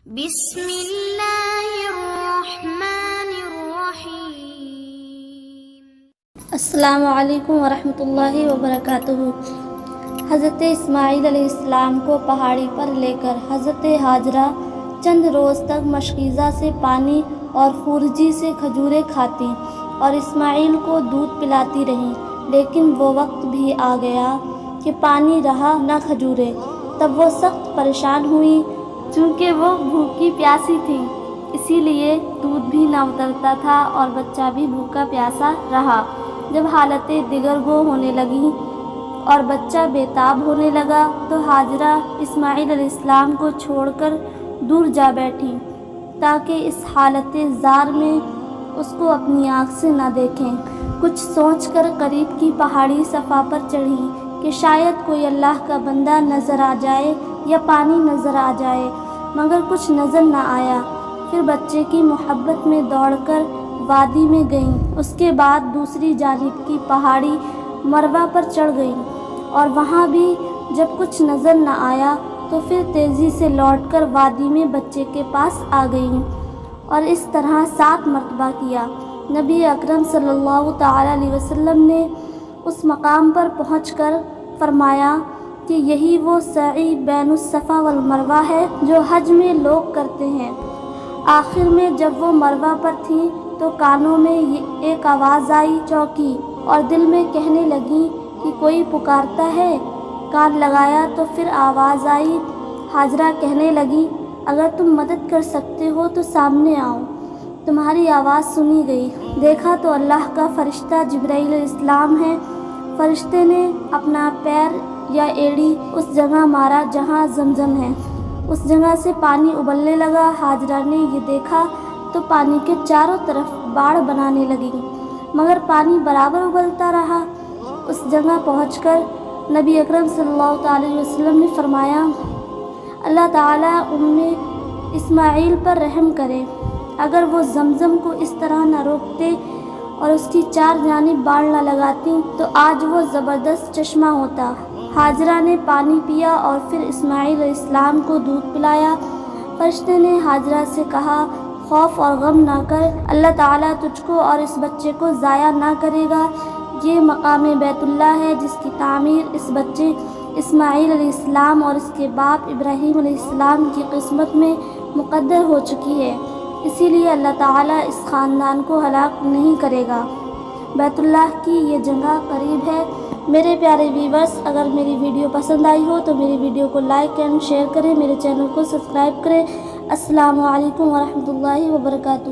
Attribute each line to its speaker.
Speaker 1: بسم اللہ الرحمن الرحیم۔
Speaker 2: السلام علیکم ورحمۃ اللہ وبرکاتہ۔ حضرت اسماعیل علیہ السلام کو پہاڑی پر لے کر حضرت ہاجرہ چند روز تک مشکیزہ سے پانی اور خورجی سے کھجوریں کھاتی اور اسماعیل کو دودھ پلاتی رہیں، لیکن وہ وقت بھی آ گیا کہ پانی رہا نہ کھجوریں۔ تب وہ سخت پریشان ہوئی، چونکہ وہ بھوکی پیاسی تھی، اسی لیے دودھ بھی نہ اترتا تھا اور بچہ بھی بھوکا پیاسا رہا۔ جب حالتیں دگرگوں ہونے لگیں اور بچہ بے تاب ہونے لگا تو ہاجرہ اسماعیل علیہ السلام کو چھوڑ کر دور جا بیٹھیں تاکہ اس حالت زار میں اس کو اپنی آنکھ سے نہ دیکھیں۔ کچھ سوچ کر قریب کی پہاڑی صفا پر چڑھی کہ شاید کوئی اللہ کا بندہ نظر آ جائے یا پانی نظر آ جائے، مگر کچھ نظر نہ آیا۔ پھر بچے کی محبت میں دوڑ کر وادی میں گئیں، اس کے بعد دوسری جانب کی پہاڑی مروہ پر چڑھ گئیں اور وہاں بھی جب کچھ نظر نہ آیا تو پھر تیزی سے لوٹ کر وادی میں بچے کے پاس آ گئیں اور اس طرح 7 مرتبہ کیا۔ نبی اکرم صلی اللہ تعالیٰ علیہ وسلم نے اس مقام پر پہنچ کر فرمایا کہ یہی وہ سعی بین الصفا والمروہ ہے جو حج میں لوگ کرتے ہیں۔ آخر میں جب وہ مروہ پر تھیں تو کانوں میں ایک آواز آئی، چونکی اور دل میں کہنے لگیں کہ کوئی پکارتا ہے۔ کان لگایا تو پھر آواز آئی۔ ہاجرہ کہنے لگیں، اگر تم مدد کر سکتے ہو تو سامنے آؤ، تمہاری آواز سنی گئی۔ دیکھا تو اللہ کا فرشتہ جبرائیل علیہ السلام ہے۔ فرشتے نے اپنا پیر یا ایڑی اس جگہ مارا جہاں زمزم ہے، اس جگہ سے پانی ابلنے لگا۔ ہاجرہ نے یہ دیکھا تو پانی کے چاروں طرف باڑ بنانے لگی، مگر پانی برابر ابلتا رہا۔ اس جگہ پہنچ کر نبی اکرم صلی اللہ تعالیٰ علیہ وسلم نے فرمایا، اللہ تعالیٰ اسماعیل پر رحم کرے، اگر وہ زمزم کو اس طرح نہ روکتے اور اس کی 4 جانب باڑ نہ لگاتی تو آج وہ زبردست چشمہ ہوتا۔ ہاجرہ نے پانی پیا اور پھر اسماعیل علیہ السلام کو دودھ پلایا۔ فرشتے نے ہاجرہ سے کہا، خوف اور غم نہ کر، اللہ تعالیٰ تجھ کو اور اس بچے کو ضائع نہ کرے گا۔ یہ مقام بیت اللہ ہے جس کی تعمیر اس بچے اسماعیل علیہ السلام اور اس کے باپ ابراہیم علیہ السلام کی قسمت میں مقدر ہو چکی ہے، اسی لیے اللہ تعالیٰ اس خاندان کو ہلاک نہیں کرے گا۔ بیت اللہ کی یہ جگہ قریب ہے۔ میرے پیارے ویورز، اگر میری ویڈیو پسند آئی ہو تو میری ویڈیو کو لائک اینڈ شیئر کریں، میرے چینل کو سبسکرائب کریں۔ السلام علیکم ورحمۃ اللہ وبرکاتہ۔